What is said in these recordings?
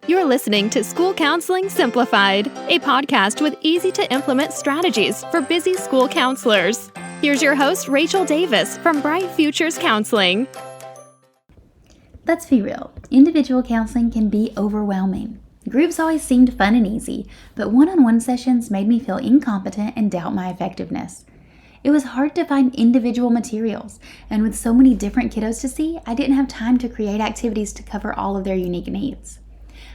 You're listening to School Counseling Simplified, a podcast with easy-to-implement strategies for busy school counselors. Here's your host, Rachel Davis from Bright Futures Counseling. Let's be real, individual counseling can be overwhelming. Groups always seemed fun and easy, but one-on-one sessions made me feel incompetent and doubt my effectiveness. It was hard to find individual materials, and with so many different kiddos to see, I didn't have time to create activities to cover all of their unique needs.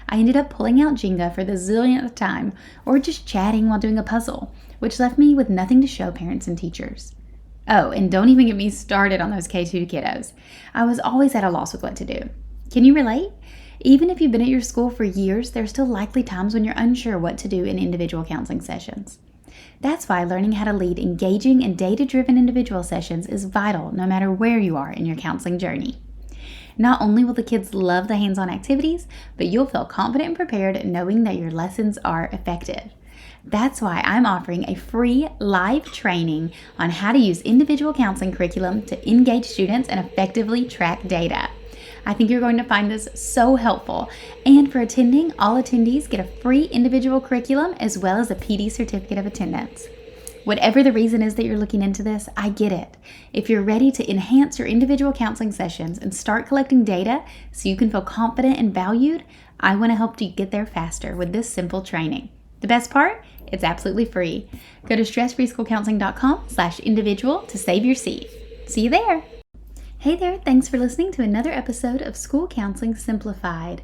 I ended up pulling out Jenga for the zillionth time, or just chatting while doing a puzzle, which left me with nothing to show parents and teachers. Oh, and don't even get me started on those K2 kiddos. I was always at a loss with what to do. Can you relate? Even if you've been at your school for years, there's still likely times when you're unsure what to do in individual counseling sessions. That's why learning how to lead engaging and data-driven individual sessions is vital no matter where you are in your counseling journey. Not only will the kids love the hands-on activities, but you'll feel confident and prepared knowing that your lessons are effective. That's why I'm offering a free live training on how to use individual counseling curriculum to engage students and effectively track data. I think you're going to find this so helpful. And for attending, all attendees get a free individual curriculum as well as a PD certificate of attendance. Whatever the reason is that you're looking into this, I get it. If you're ready to enhance your individual counseling sessions and start collecting data so you can feel confident and valued, I want to help you get there faster with this simple training. The best part? It's absolutely free. Go to stressfreeschoolcounseling.com/individual to save your seat. See you there. Hey there, thanks for listening to another episode of School Counseling Simplified.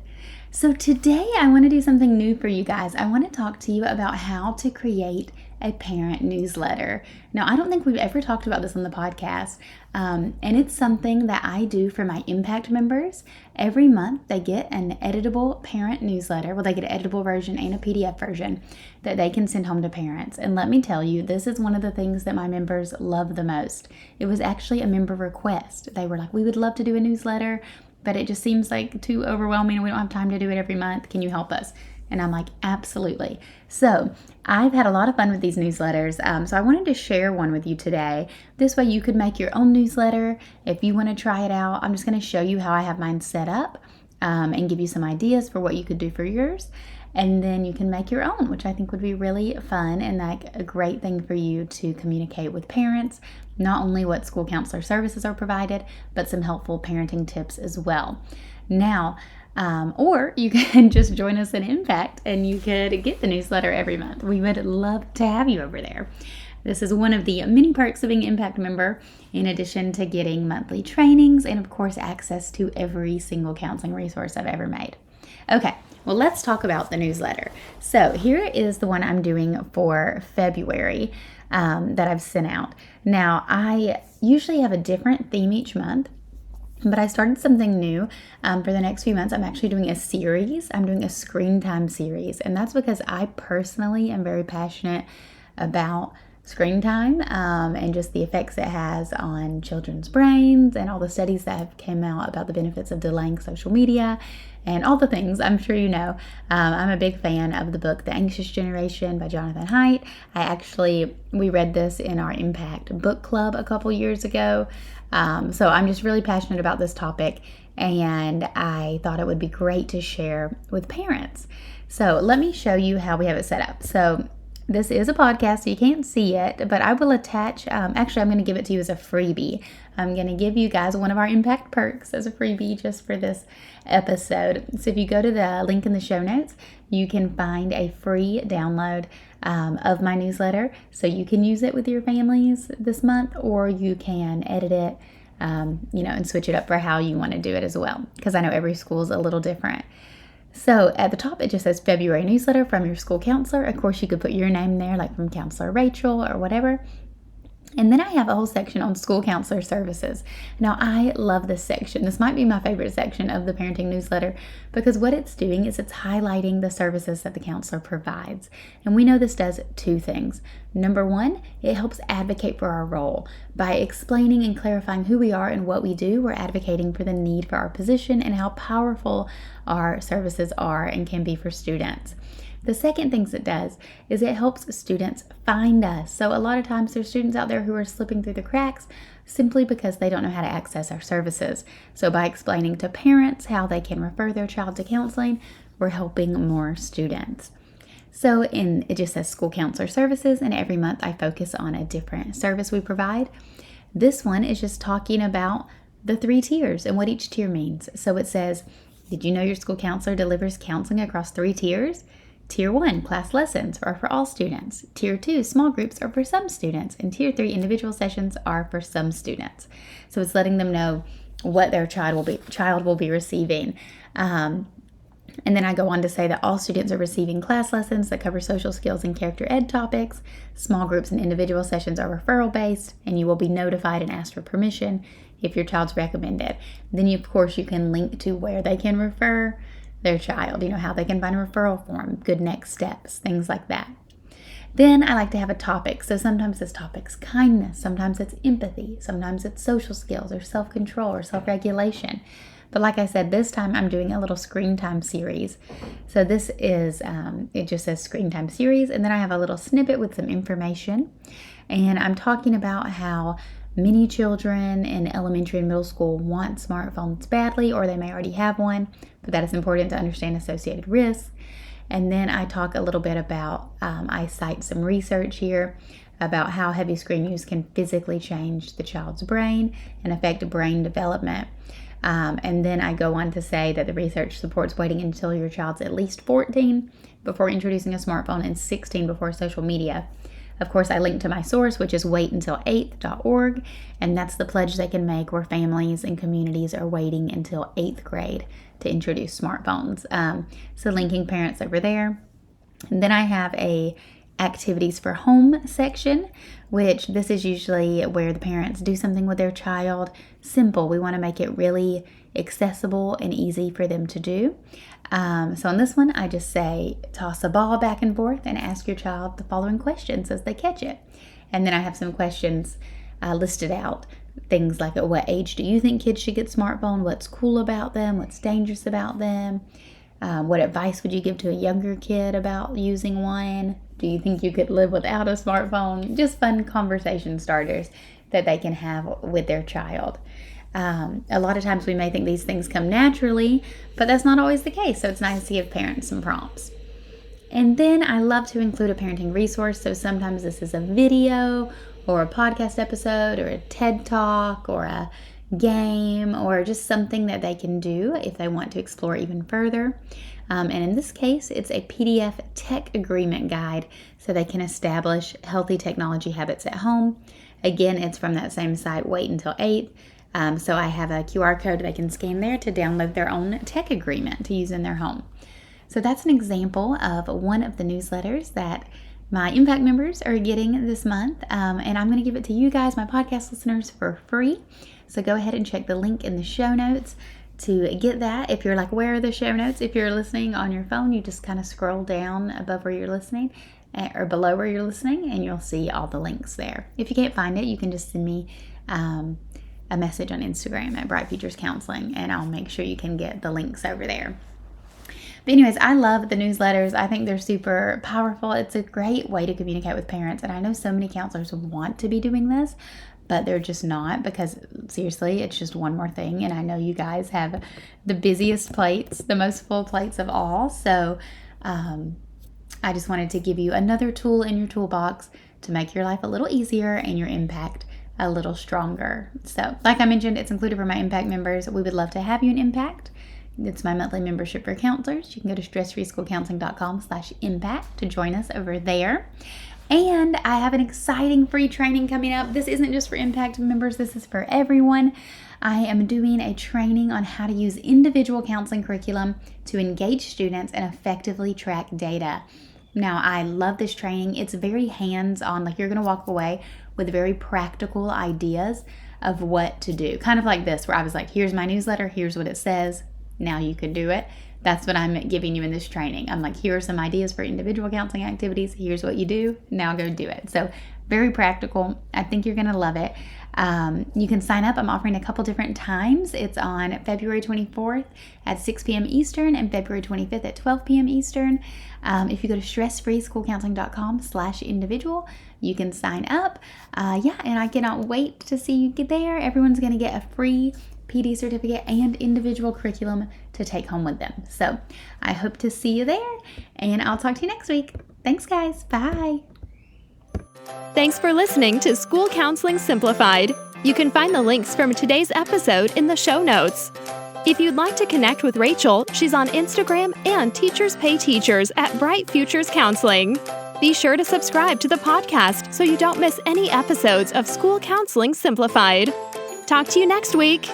So today I want to do something new for you guys. I want to talk to you about how to create a parent newsletter. Now, I don't think we've ever talked about this on the podcast, and it's something that I do for my Impact members. Every month, they get an editable parent newsletter. Well, they get an editable version and a PDF version that they can send home to parents. And let me tell you, this is one of the things that my members love the most. It was actually a member request. They were like, we would love to do a newsletter, but it just seems like too overwhelming. We don't have time to do it every month. Can you help us? And I'm like, absolutely. So I've had a lot of fun with these newsletters. So I wanted to share one with you today. This way you could make your own newsletter. If you want to try it out, I'm just going to show you how I have mine set up and give you some ideas for what you could do for yours. And then you can make your own, which I think would be really fun and like a great thing for you to communicate with parents, not only what school counselor services are provided, but some helpful parenting tips as well. Now, or you can just join us in Impact and you could get the newsletter every month. We would love to have you over there. This is one of the many perks of being an Impact member, in addition to getting monthly trainings and, of course, access to every single counseling resource I've ever made. Okay, well, let's talk about the newsletter. So here is the one I'm doing for February that I've sent out. Now, I usually have a different theme each month, but I started something new for the next few months. I'm actually doing a series. I'm doing a screen time series. And that's because I personally am very passionate about screen time and just the effects it has on children's brains and all the studies that have come out about the benefits of delaying social media and all the things I'm sure you know. I'm a big fan of the book, The Anxious Generation by Jonathan Haidt. We read this in our Impact book club a couple years ago. So I'm just really passionate about this topic, and I thought it would be great to share with parents. So let me show you how we have it set up. So this is a podcast, so you can't see it, but I will attach, actually I'm going to give it to you as a freebie. I'm going to give you guys one of our Impact perks as a freebie just for this episode. So if you go to the link in the show notes, you can find a free download of my newsletter. So you can use it with your families this month, or you can edit it, and switch it up for how you want to do it as well. Because I know every school is a little different. So at the top, it just says February newsletter from your school counselor. Of course, you could put your name there, like from Counselor Rachel or whatever. And then I have a whole section on school counselor services. Now, I love this section. This might be my favorite section of the parenting newsletter because what it's doing is it's highlighting the services that the counselor provides. And we know this does two things. Number one, it helps advocate for our role. By explaining and clarifying who we are and what we do, we're advocating for the need for our position and how powerful our services are and can be for students. The second thing it does is it helps students find us. So a lot of times there's students out there who are slipping through the cracks simply because they don't know how to access our services. So by explaining to parents how they can refer their child to counseling, we're helping more students. So it just says school counselor services, and every month I focus on a different service we provide. This one is just talking about the 3 tiers and what each tier means. So it says, did you know your school counselor delivers counseling across 3 tiers? Tier 1, class lessons, are for all students. Tier 2, small groups, are for some students. And Tier 3, individual sessions, are for some students. So it's letting them know what their child will be receiving. And then I go on to say that all students are receiving class lessons that cover social skills and character ed topics. Small groups and individual sessions are referral based, and you will be notified and asked for permission if your child's recommended. Then of course you can link to where they can refer their child, how they can find a referral form, good next steps, things like that. Then I like to have a topic. So sometimes this topic's kindness, sometimes it's empathy, sometimes it's social skills or self-control or self-regulation. But like I said, this time I'm doing a little screen time series. So this is, it just says screen time series, and then I have a little snippet with some information. And I'm talking about how many children in elementary and middle school want smartphones badly, or they may already have one, but that is important to understand associated risks. And then I talk a little bit about, I cite some research here about how heavy screen use can physically change the child's brain and affect brain development. And then I go on to say that the research supports waiting until your child's at least 14 before introducing a smartphone and 16 before social media. Of course, I link to my source, which is waituntil8th.org, and that's the pledge they can make where families and communities are waiting until 8th grade to introduce smartphones. So linking parents over there. And then I have a activities for home section, which this is usually where the parents do something with their child. Simple. We want to make it really accessible and easy for them to do. So on this one, I just say toss a ball back and forth and ask your child the following questions as they catch it. And then I have some questions listed out. Things like, at what age do you think kids should get smartphone? What's cool about them? What's dangerous about them? What advice would you give to a younger kid about using one? Do you think you could live without a smartphone? Just fun conversation starters that they can have with their child. A lot of times we may think these things come naturally, but that's not always the case. So it's nice to give parents some prompts. And then I love to include a parenting resource. So sometimes this is a video or a podcast episode or a TED Talk or a game or just something that they can do if they want to explore even further. And in this case, it's a PDF tech agreement guide so they can establish healthy technology habits at home. Again, it's from that same site, Wait Until 8th. So I have a QR code they can scan there to download their own tech agreement to use in their home. So that's an example of one of the newsletters that my Impact members are getting this month. And I'm going to give it to you guys, my podcast listeners, for free. So go ahead and check the link in the show notes to get that. If you're like, where are the show notes? If you're listening on your phone, you just kind of scroll down above where you're listening or below where you're listening, and you'll see all the links there. If you can't find it, you can just send me a message on Instagram at Bright Futures Counseling, and I'll make sure you can get the links over there. But anyways, I love the newsletters. I think they're super powerful. It's a great way to communicate with parents. And I know so many counselors want to be doing this, but they're just not, because seriously, it's just one more thing. And I know you guys have the busiest plates, the most full plates of all. So I just wanted to give you another tool in your toolbox to make your life a little easier and your impact a little stronger. So like I mentioned, it's included for my Impact members. We would love to have you in Impact. It's my monthly membership for counselors. You can go to stressfreeschoolcounseling.com/impact to join us over there. And I have an exciting free training coming up. This isn't just for Impact members. This is for everyone. I am doing a training on how to use individual counseling curriculum to engage students and effectively track data. Now, I love this training. It's very hands-on. Like, you're going to walk away with very practical ideas of what to do. Kind of like this, where I was like, here's my newsletter. Here's what it says. Now you could do it. That's what I'm giving you in this training. I'm like, here are some ideas for individual counseling activities. Here's what you do. Now go do it. So very practical. I think you're going to love it. You can sign up. I'm offering a couple different times. It's on February 24th at 6 p.m. Eastern and February 25th at 12 p.m. Eastern. If you go to stressfreeschoolcounseling.com/individual, you can sign up. And I cannot wait to see you get there. Everyone's going to get a free PD certificate, and individual curriculum to take home with them. So I hope to see you there, and I'll talk to you next week. Thanks, guys. Bye. Thanks for listening to School Counseling Simplified. You can find the links from today's episode in the show notes. If you'd like to connect with Rachel, she's on Instagram and Teachers Pay Teachers at Bright Futures Counseling. Be sure to subscribe to the podcast so you don't miss any episodes of School Counseling Simplified. Talk to you next week.